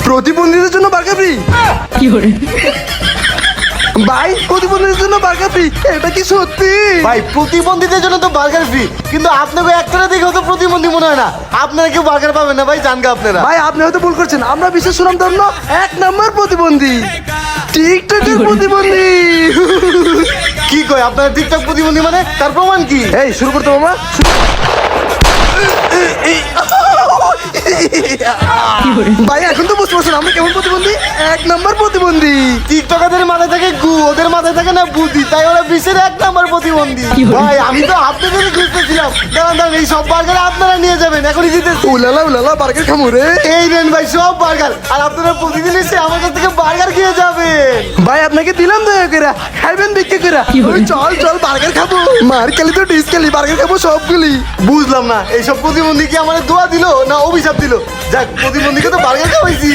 প্রতিবন্ধীদের জন্য burger free. ভাই প্রতিবন্ধীদের জন্য বার্গার ফ্রি, এটা কি সত্যি? ভাই প্রতিবন্ধীদের জন্য তো বার্গার ফ্রি, কিন্তু আপনাকে একটা দেখেও তো প্রতিবন্ধী মনে হয় না। আপনারা কেউ বার্গার পাবেন না ভাই, জানগা আপনারা। ভাই আপনি হয়তো ভুল করছেন, আমরা বিশ্বের সুনামধন্য 1 নম্বর প্রতিবন্ধী, টিকটকের প্রতিবন্ধী। কি কয় আপনারা টিকটক প্রতিবন্ধী মানে? তার প্রমাণ কি? এই শুরু করতে মামা। ভাই এখন তো বুঝতে পারছেন আমরা কেমন প্রতিবন্ধী, 1 নম্বর প্রতিবন্ধী। টিকটকারদের মাথায় থাকে গু, ওদের মাথায় থাকে না বুদ্ধি, তাই ওরা বিশ্বের 1 নম্বর প্রতিবন্ধী। ভাই আমি তো আপনাদেরই খুঁজতেছিলাম। দাঁড়ান এই সব বার্গার আপনারা নিয়ে যাবেন, এখনই দিতেছি। উলালা উলালা বার্গার খামু রে। এই নেন ভাই সব বার্গার, আর আপনারা প্রতিদিন এসে আমার কাছ থেকে বার্গার খেয়ে যাবেন। ভাই আপনাকে দিলাম দয়া করে, খাইবেন ভিক্ষা করে। ওই চল চল বার্গার খাবো, মার খেলি তো ডিস খেলি, বার্গার খাবো সবগুলি। বুঝলাম না এইসব প্রতিবন্ধী কি আমার দোয়া দিল না অভিশাপ দিল? যাক প্রতিবন্ধীকে তো বার্গার খাওয়াইছি।